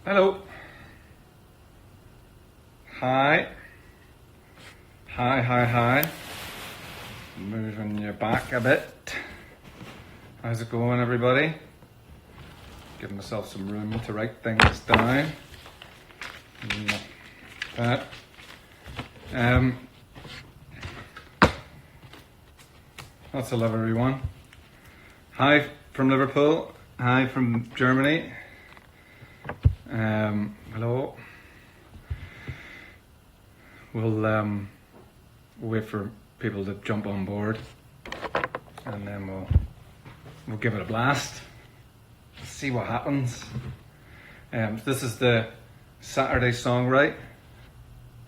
Hello. Hi. Hi. Moving you back a bit. How's it going, everybody? Giving myself some room to write things down. That. Lots of love, everyone. Hi from Liverpool. Hi from Germany. Hello. We'll wait for people to jump on board, and then we'll give it a blast. See what happens. This is the Saturday Songwrite.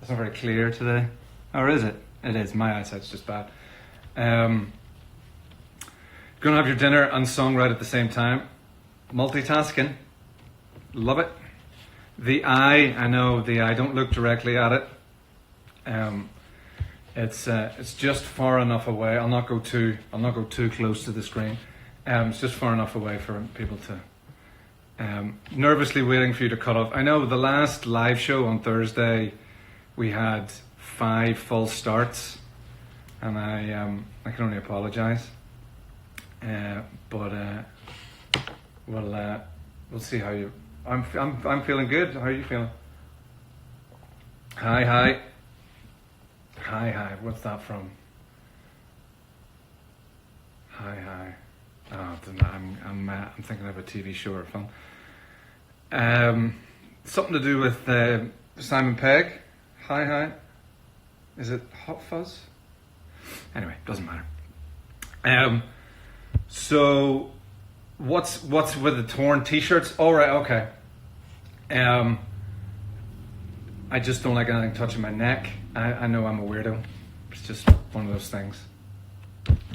It's not very clear today, or is it? It is. My eyesight's just bad. Gonna have your dinner and songwrite at the same time. Multitasking. Love it. The eye, I know the eye, don't look directly at it. It's just far enough away. I'll not go too close to the screen. It's just far enough away for people to nervously waiting for you to cut off. I know the last live show on Thursday we had 5 full starts, and I can only apologize. But we'll see how you. I'm feeling good. How are you feeling? Hi. What's that from? Hi. Oh, I'm thinking of a TV show or film. Something to do with Simon Pegg. Hi. Is it Hot Fuzz? Anyway, doesn't matter. So, what's with the torn t-shirts? All right, okay. I just don't like anything touching my neck. I know I'm a weirdo. It's just one of those things.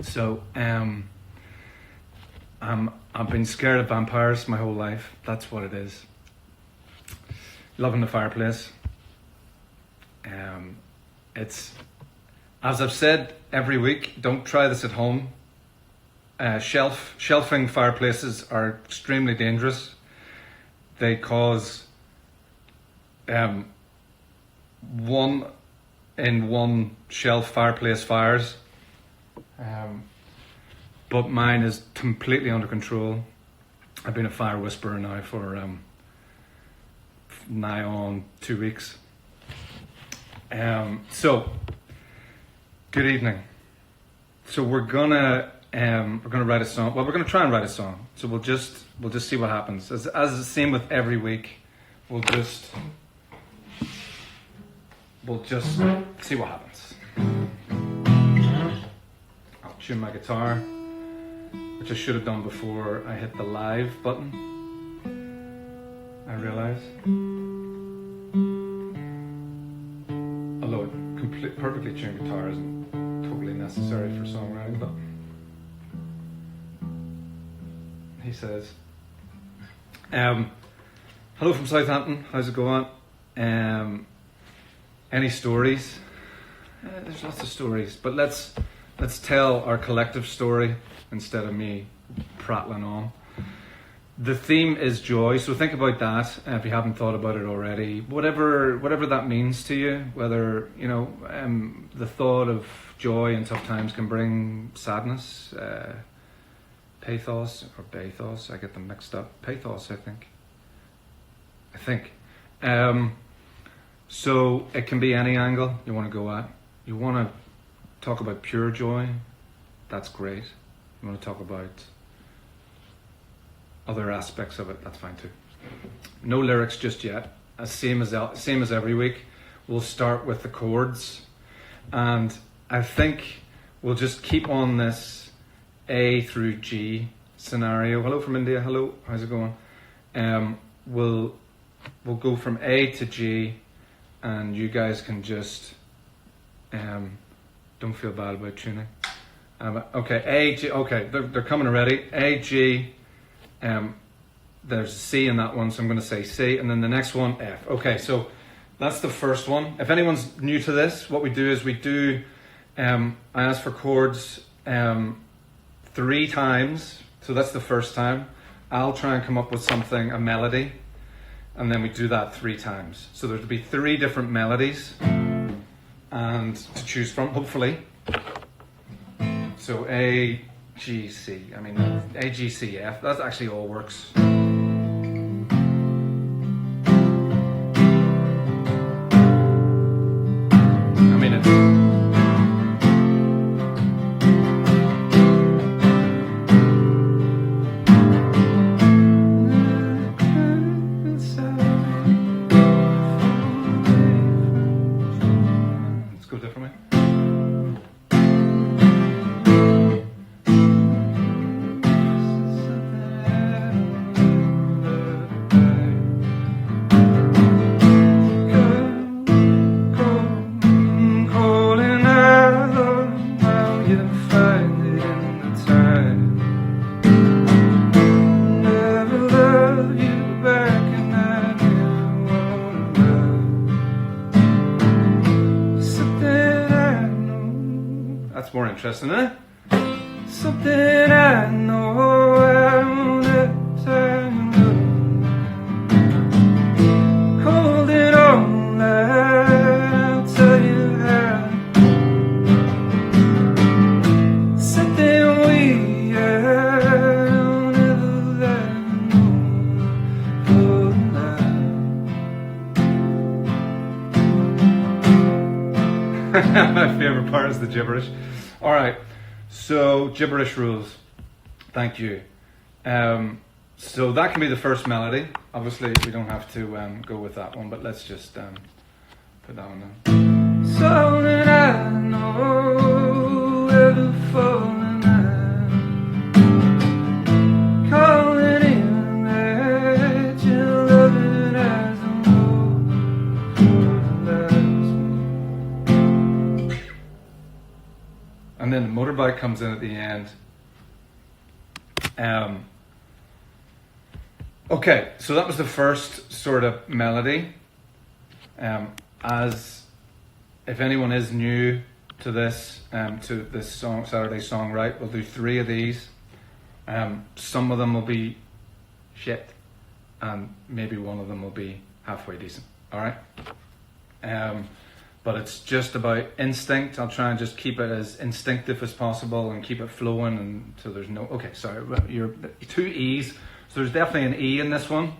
So, I've been scared of vampires my whole life. That's what it is. Loving the fireplace. It's, as I've said every week, don't try this at home. Shelving fireplaces are extremely dangerous. They cause one shelf fireplace fires, but mine is completely under control. I've been a fire whisperer now for nigh on 2 weeks. So good evening. So we're gonna write a song. Well, we're gonna try and write a song. So we'll just see what happens. As the same with every week, we'll just see what happens. I'll tune my guitar, which I should have done before I hit the live button. I realize. Although a perfectly tuned guitar isn't totally necessary for songwriting, but he says. Hello from Southampton. How's it going? Any stories? There's lots of stories, but let's tell our collective story instead of me prattling on. The theme is joy, so think about that if you haven't thought about it already. Whatever that means to you, whether the thought of joy in tough times can bring sadness, pathos or bathos. I get them mixed up. Pathos, I think. So it can be any angle you want to go at. You want to talk about pure joy, that's great. You want to talk about other aspects of it, that's fine too. No lyrics just yet. Same as every week. We'll start with the chords, and I think we'll just keep on this A through G scenario. Hello from India. Hello, how's it going? We'll go from A to G, and you guys can just don't feel bad about tuning. Okay, A, G. Okay, they're coming already. A, G. There's a C in that one, so I'm going to say C, and then the next one F. Okay, so that's the first one. If anyone's new to this, what we do is I ask for chords 3 times. So that's the first time. I'll try and come up with something, a melody. and then we do that 3 times. So there'll be 3 different melodies and to choose from, hopefully. So A, G, C. I mean, A, G, C, F. That actually all works. That's more interesting, eh? Something I know I won't ever hold it on, I'll tell you how. Something we don't ever let know for now. My favorite part is the gibberish. All right, so gibberish rules. Thank you. So that can be the first melody. Obviously, we don't have to go with that one, but let's just put that one down. So that I know ever falling out, calling in that you're loving as a and then the motorbike comes in at the end. Okay, so that was the first sort of melody. As if anyone is new to this song, Saturday Songwrite, we'll do 3 of these. Some of them will be shit, and maybe one of them will be halfway decent. All right. But it's just about instinct. I'll try and just keep it as instinctive as possible and keep it flowing, and so there's no. Okay, sorry, you're 2 E's. So there's definitely an E in this one.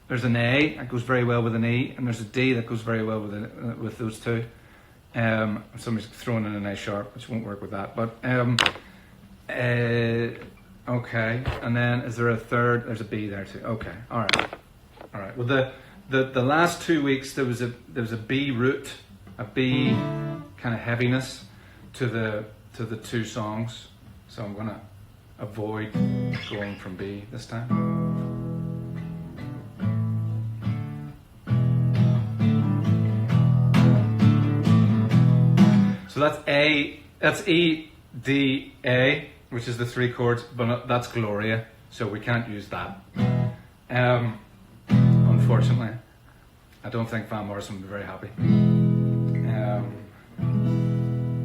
There's an A that goes very well with an E, and there's a D that goes very well with those 2. Somebody's throwing in an A sharp, which won't work with that. But okay, and then is there a third? There's a B there too. Okay, all right. Well, the last 2 weeks there was a B root, a B kind of heaviness to the 2 songs. So I'm gonna avoid going from B this time. So that's E, D, A, which is the 3 chords, but that's Gloria, so we can't use that. Unfortunately, I don't think Van Morrison would be very happy.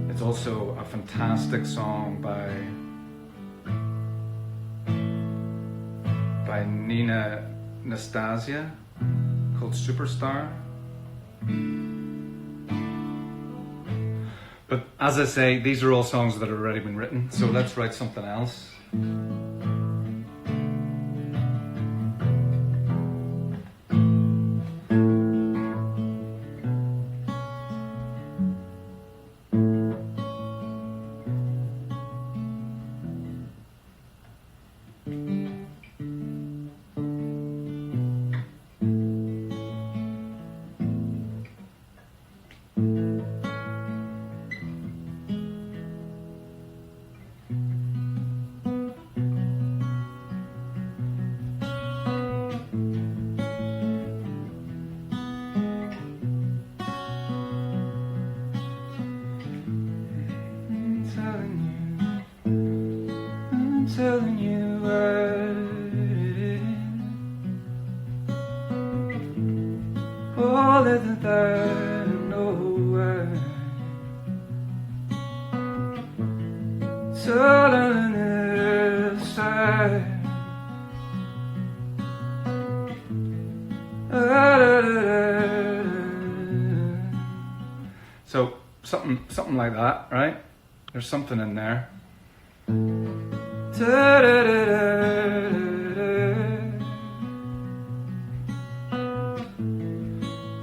It's also a fantastic song by Nina Nastasia called Superstar. But as I say, these are all songs that have already been written, so let's write something else. Telling you what it is, all that I know why. It's all on the other side. I So something like that, right? There's something in there.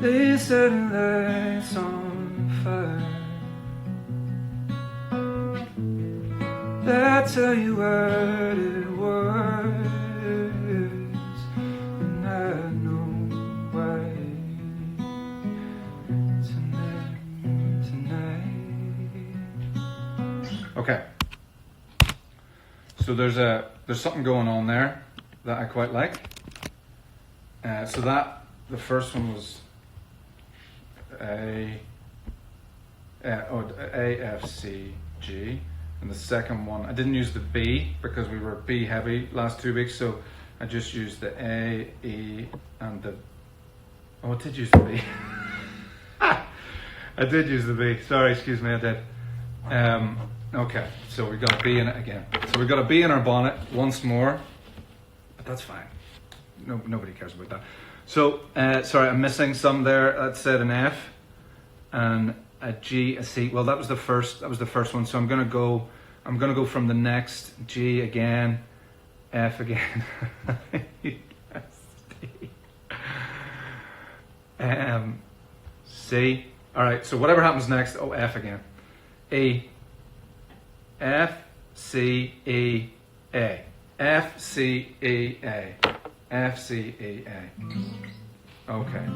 They set lights on fire. That's how you what it was, and I know why. Tonight. Okay. So there's something going on there that I quite like. So that the first one was A, F, C, G, and the second one I didn't use the B because we were B heavy last 2 weeks, so I just used the A, E, and the I did use the B. I did use the B. Sorry, excuse me, I did. Okay, so we got a B in it again. So we got a B in our bonnet once more, but that's fine. Nobody cares about that. So sorry, I'm missing some there. That said an F and a G, a C. Well, that was the first one. So I'm gonna go from the next G again, F again, C. All right. So whatever happens next. Oh, F again. E. F, C, E, A. F, C, E, A. F, C, E, A. Okay.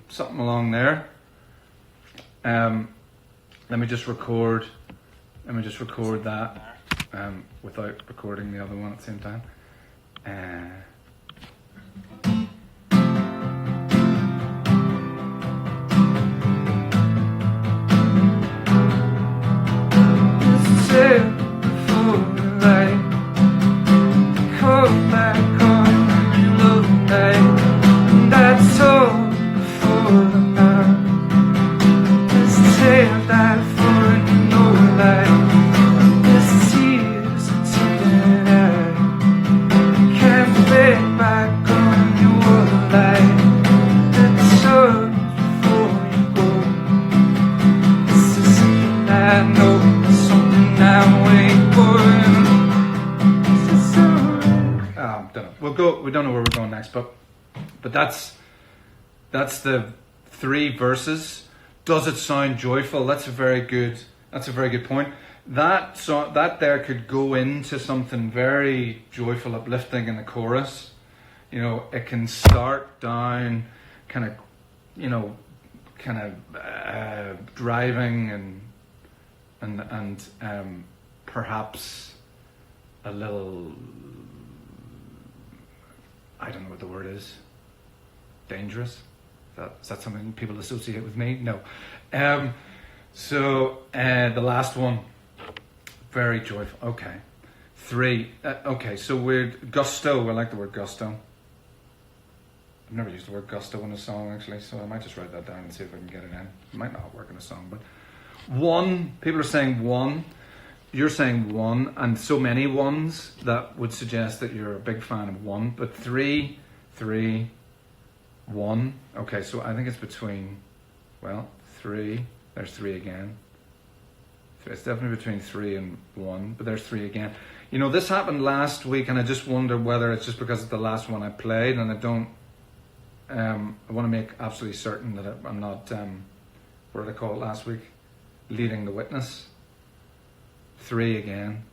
Something along there. Let me just record that without recording the other one at the same time. We don't know where we're going next, but that's the 3 verses. Does it sound joyful? That's a very good point. That there could go into something very joyful, uplifting in the chorus. You know, it can start down, kind of driving and perhaps a little, I don't know what the word is. Dangerous? Is that something people associate with me? No. So the last one, very joyful. Okay. 3. Okay, so we're gusto. I like the word gusto. I've never used the word gusto in a song actually, so I might just write that down and see if I can get it in. It might not work in a song, but 1. People are saying 1. You're saying 1, and so many ones that would suggest that you're a big fan of 1. But 3, 3, 1. Okay, so I think it's between, well, 3, There's 3 again. So it's definitely between 3 and 1, but there's 3 again. You know, this happened last week, and I just wonder whether it's just because it's the last one I played, and I don't. I want to make absolutely certain that I'm not. What did I call it last week? Leading the witness. 3 again.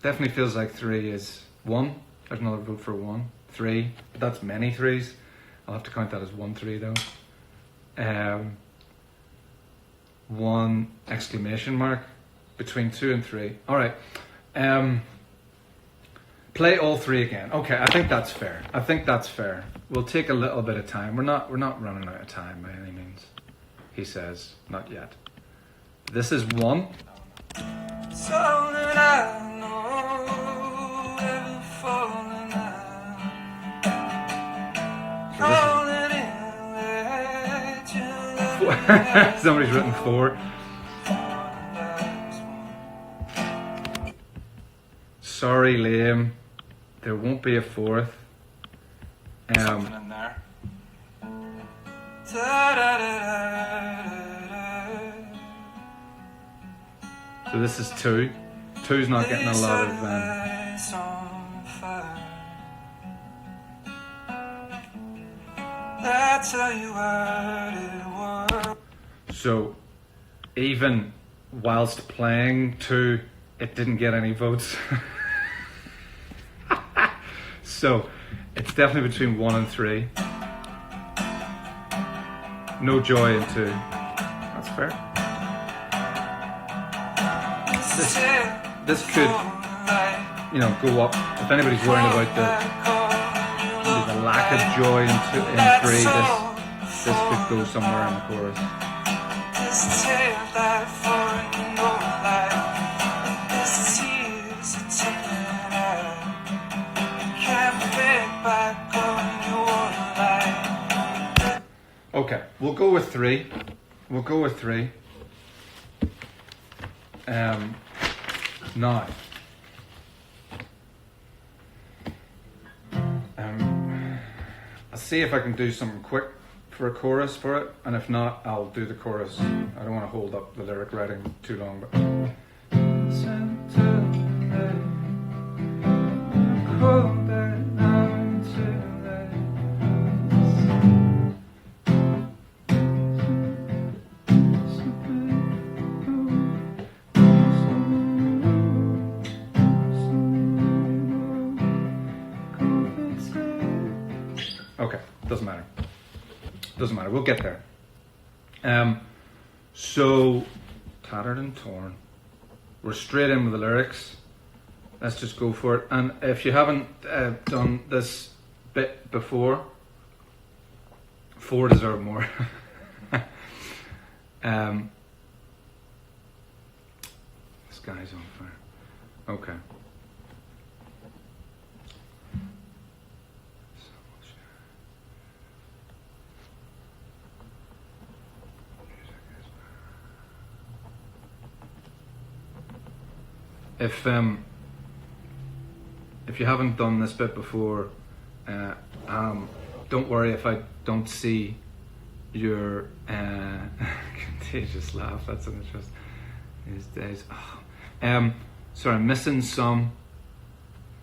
Definitely feels like 3 is 1. There's another vote for 1. 3. But that's many 3s. I'll have to count that as 1 3 though. 1 exclamation mark between 2 and 3. All right. Play all 3 again. Okay, I think that's fair. I think that's fair. We'll take a little bit of time. We're not running out of time by any means. He says, not yet. This is 1. So that I know every falling out. Somebody's written 4. Sorry, Liam. There won't be a 4th. Something in there. So this is 2. 2's not getting a lot of. That's how you heard it work. So even whilst playing 2, it didn't get any votes. So it's definitely between 1 and 3. No joy in 2. That's fair. This could, you know, go up. If anybody's worrying about the lack of joy in 3, this could go somewhere in the chorus. Okay, we'll go with 3. We'll go with 3. Now, I'll see if I can do something quick for a chorus for it, and if not, I'll do the chorus. I don't want to hold up the lyric writing too long, but. Okay, doesn't matter. Doesn't matter, we'll get there. So, tattered and torn. We're straight in with the lyrics. Let's just go for it. And if you haven't done this bit before, 4 deserve more. This guy's on fire. Okay. If you haven't done this bit before, don't worry if I don't see your contagious laugh. That's an interest these days. Oh. Sorry, I'm missing some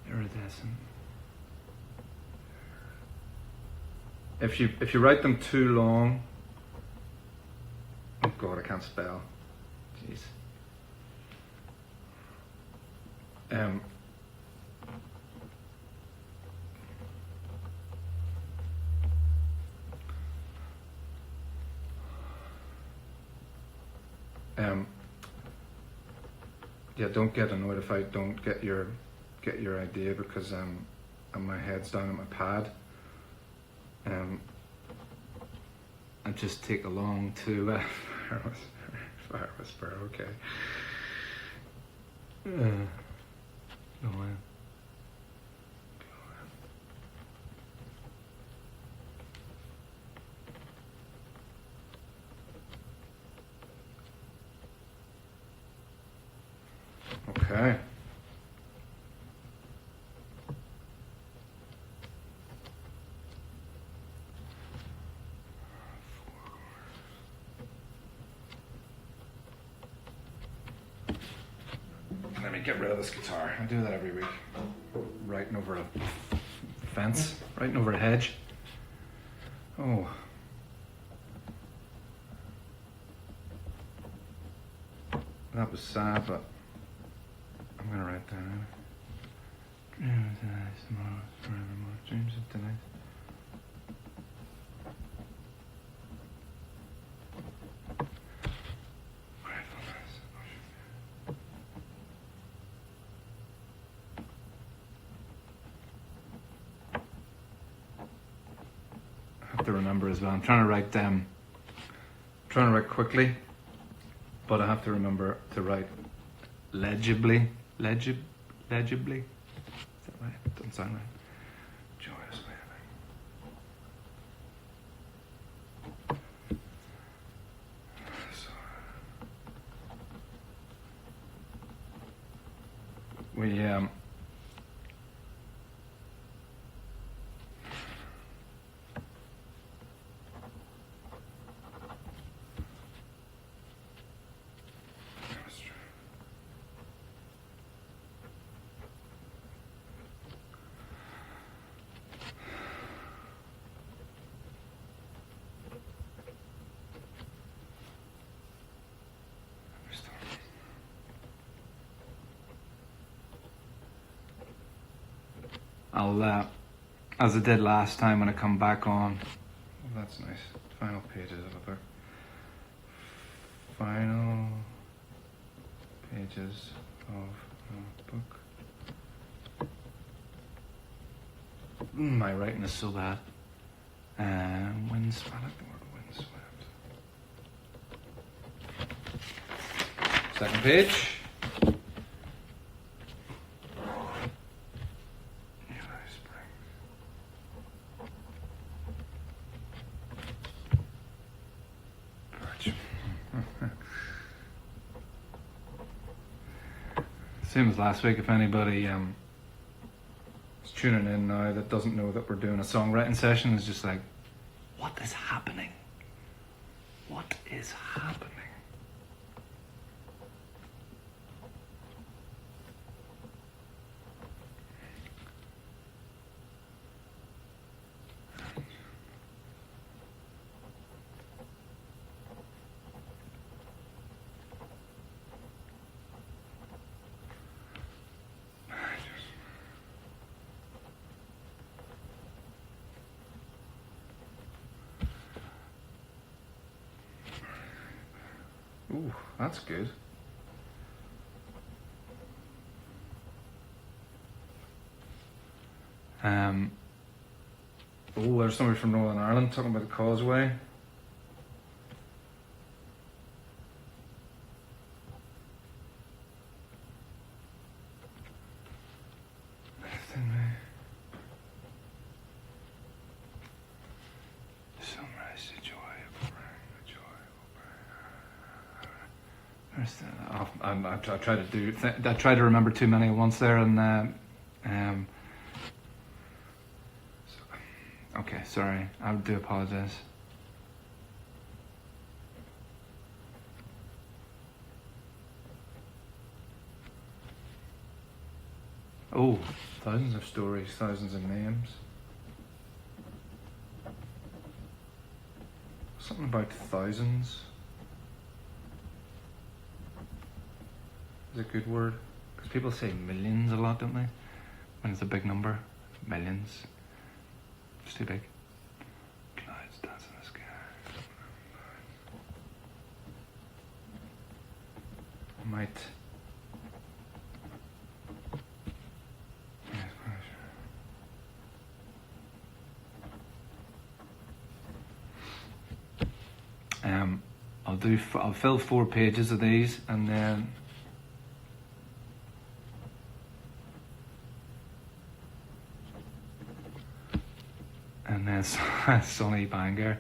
iridescent. If you write them too long, oh God, I can't spell. Jeez. Yeah, don't get annoyed if I don't get your idea, because my head's down at my pad. I just take along to Fire Whisper. Okay. Go on. Okay. get rid of this guitar. I do that every week. Writing over a fence, writing over a hedge. Oh. That was sad, but I'm gonna write down. Dreams of tonight, tomorrow, forevermore. Dreams of tonight. Gratefulness. I have to remember as well. I'm trying to write quickly, but I have to remember to write legibly. Legibly? Is that right? Doesn't sound right. Joyous living. So, we I'll, as I did last time when I come back on, oh, that's nice, final pages of a book. Final pages of a book. My writing is so bad. Windswept, I like the word windswept. Second page. Same as last week, if anybody is tuning in now that doesn't know that we're doing a songwriting session, is just like, what is happening? What is happening? Ooh, that's good. Oh, there's somebody from Northern Ireland talking about the causeway. Sunrise, the joy will bring, I try to remember too many at once there, and okay, sorry, I do apologize. Oh, thousands of stories, thousands of names. Something about thousands. Is a good word, because people say millions a lot, don't they? When it's a big number, millions. It's too big. Clouds dance in the sky. I might. I'll fill 4 pages of these, and then Sonny Banger.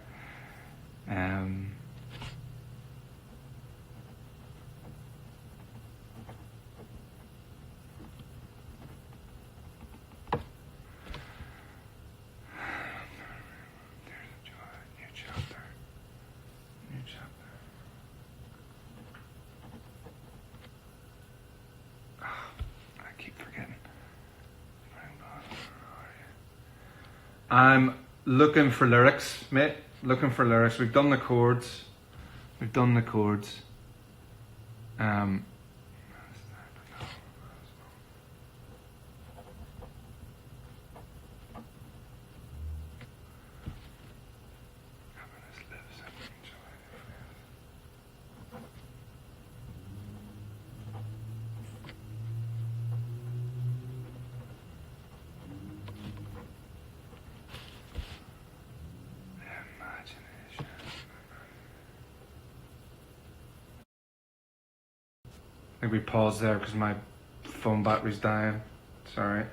I'm looking for lyrics, mate. Looking for lyrics. We've done the chords. We've done the chords. Um, I think we paused there because my phone battery's dying. Sorry.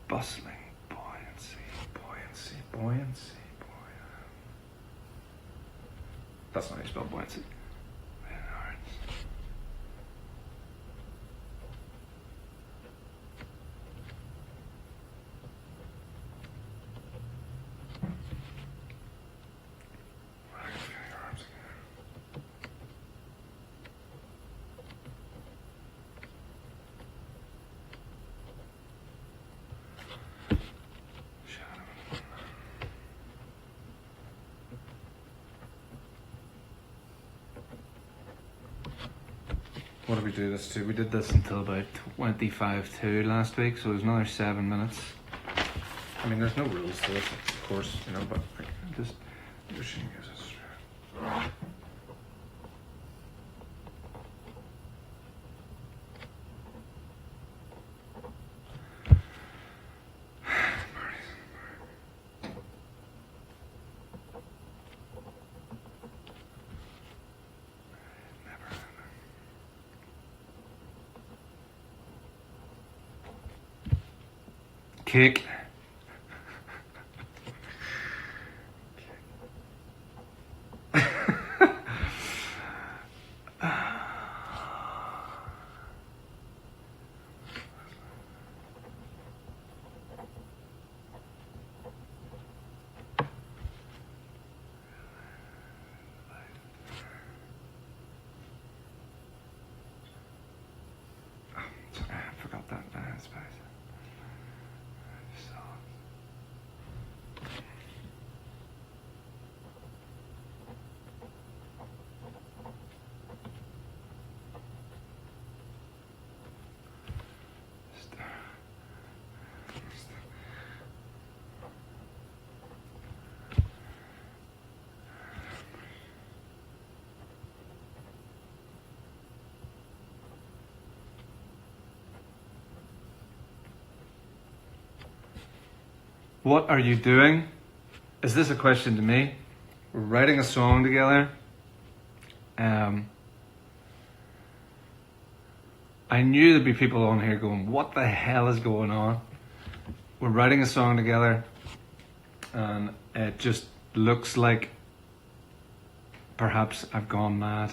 Bustling, buoyancy. That's not how you spell buoyancy. What did we do this to? We did this until about 25 to last week, so there's another 7 minutes. I mean, there's no rules to this, of course, you know, but like, just shouldn't use this. Cake. I forgot that space. What are you doing? Is this a question to me? We're writing a song together. I knew there'd be people on here going, what the hell is going on? We're writing a song together, and it just looks like perhaps I've gone mad.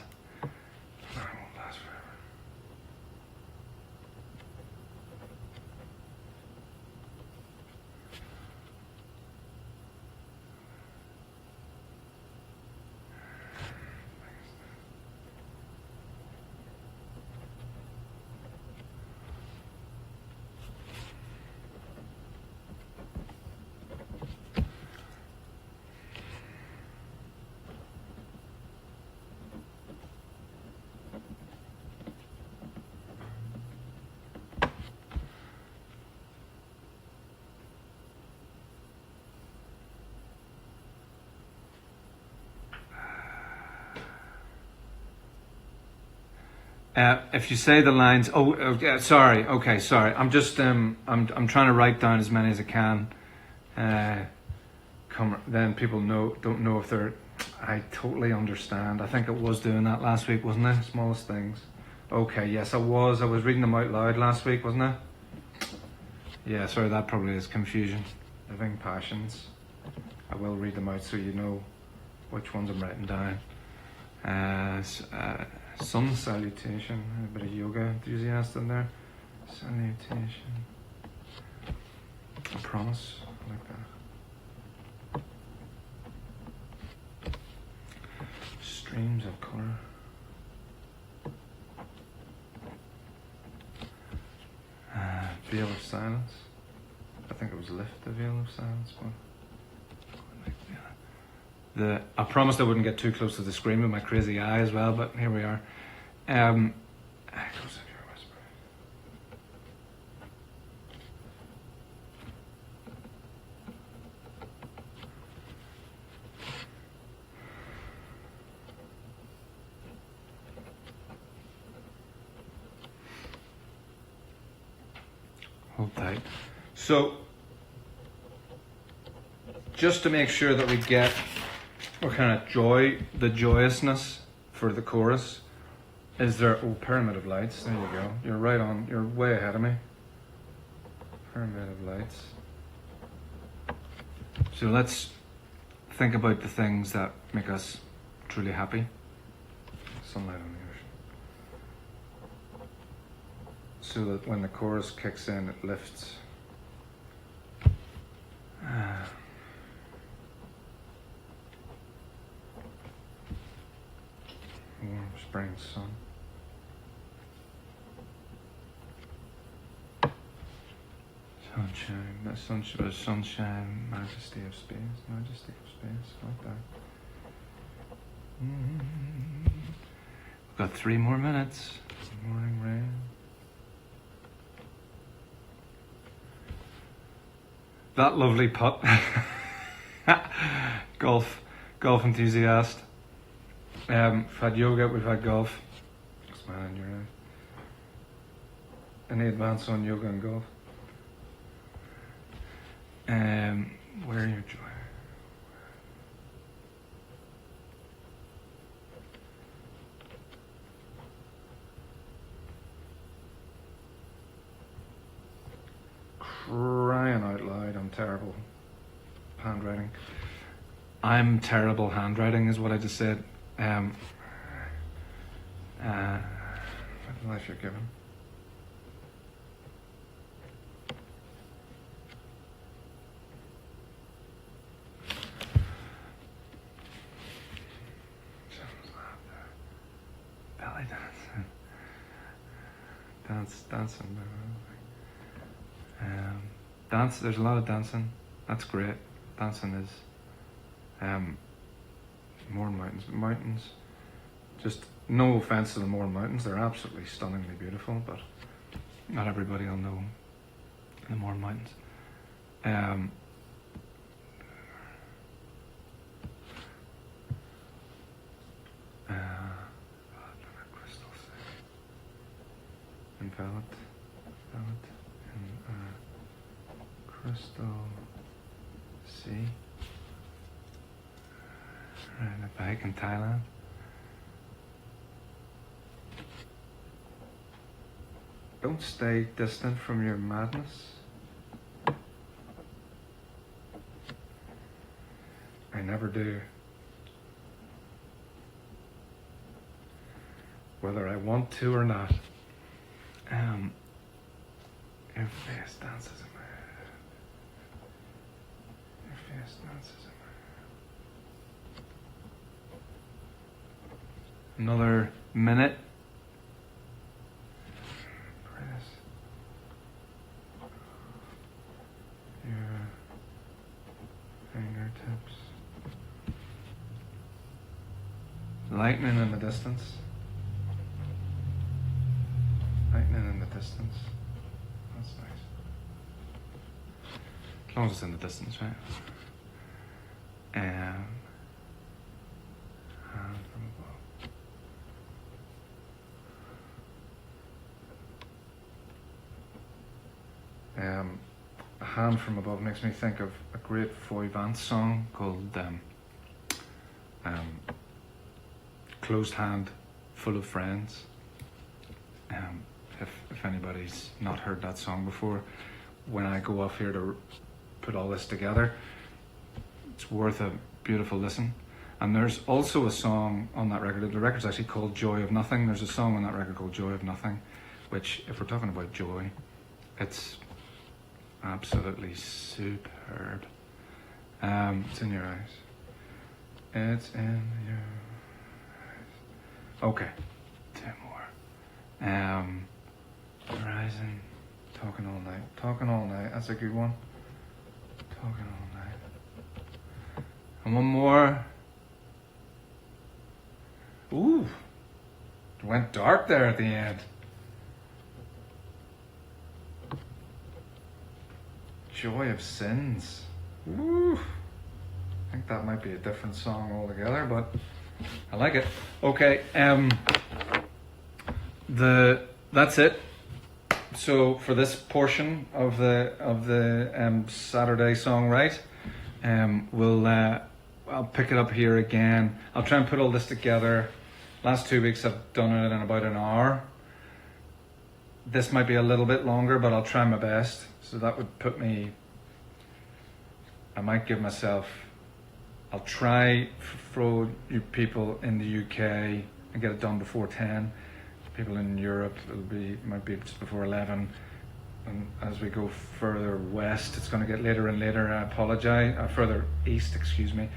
If you say the lines, sorry. I'm just I'm trying to write down as many as I can. Then people don't know if they're. I totally understand. I think it was doing that last week, wasn't it? Smallest things. Okay, yes, I was. I was reading them out loud last week, wasn't I? Yeah, sorry, that probably is confusion. Living passions. I will read them out so you know which ones I'm writing down. Sun salutation, a bit of yoga enthusiast in there. Salutation. I promise, I like that. Streams of colour. Veil of silence. think it was Lift the Veil of Silence, but I promised I wouldn't get too close to the screen with my crazy eye as well, but here we are. Echoes of Your Whisper. Hold tight. So, just to make sure that we get what kind of the joyousness for the chorus, is there, Pyramid of Lights, there you go. You're right on, you're way ahead of me. Pyramid of Lights. So let's think about the things that make us truly happy. Sunlight on the ocean. So that when the chorus kicks in, it lifts. Warm spring sun. Sunshine, majesty of space, like that. We've got 3 more minutes. Morning rain. That lovely putt. Golf enthusiast. We've had yoga, we've had golf. Smile in your eye. Any advance on yoga and golf? Where are your joy? Crying out loud, I'm terrible handwriting. I'm terrible handwriting is what I just said. What life you're given. Belly dancing. There's a lot of dancing. That's great. Dancing is Mourne Mountains. Just no offense to the Mourne Mountains, they're absolutely stunningly beautiful, but not everybody will know the Mourne Mountains. Crystal Sea. And Velvet in Crystal Sea. Riding a bike in Thailand. Don't stay distant from your madness. I never do. Whether I want to or not. Your face dances in my head. Your face dances in my head. Another minute. Press your fingertips. Lightning in the distance. Lightning in the distance. That's nice. As long as it's in the distance, right? And hand from above. A hand from above makes me think of a great Foy Vance song called Closed Hand, Full of Friends. If anybody's not heard that song before, when I go off here to put all this together, it's worth a beautiful listen. And there's also a song on that record. The record's actually called Joy of Nothing. There's a song on that record called Joy of Nothing, which, if we're talking about joy, it's absolutely superb. It's in your eyes. It's in your eyes. Okay, 2 more. Horizon, Talking All Night. Talking All Night, that's a good one. And one more. Ooh, it went dark there at the end. Joy of Sins. Ooh, I think that might be a different song altogether, but I like it. Okay, that's it. So for this portion of the Saturday Songwrite, I'll pick it up here again. I'll try and put all this together. Last 2 weeks I've done it in about an hour. This might be a little bit longer, but I'll try my best. So that would put me, I might give myself, I'll try for you people in the UK and get it done before 10. People in Europe, might be just before 11. And as we go further west, it's going to get later and later. I apologize. Further east, excuse me.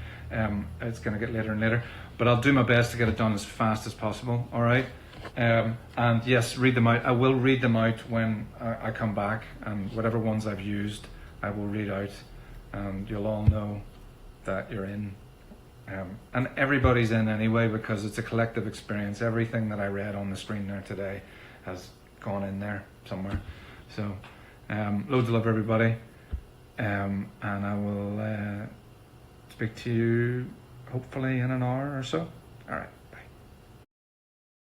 It's going to get later and later. But I'll do my best to get it done as fast as possible. All right. And yes, read them out. I will read them out when I come back, and whatever ones I've used, I will read out, and you'll all know that you're in. And everybody's in anyway, because it's a collective experience. Everything that I read on the screen there today has gone in there somewhere. So, loads of love, everybody. And I will speak to you hopefully in an hour or so. All right.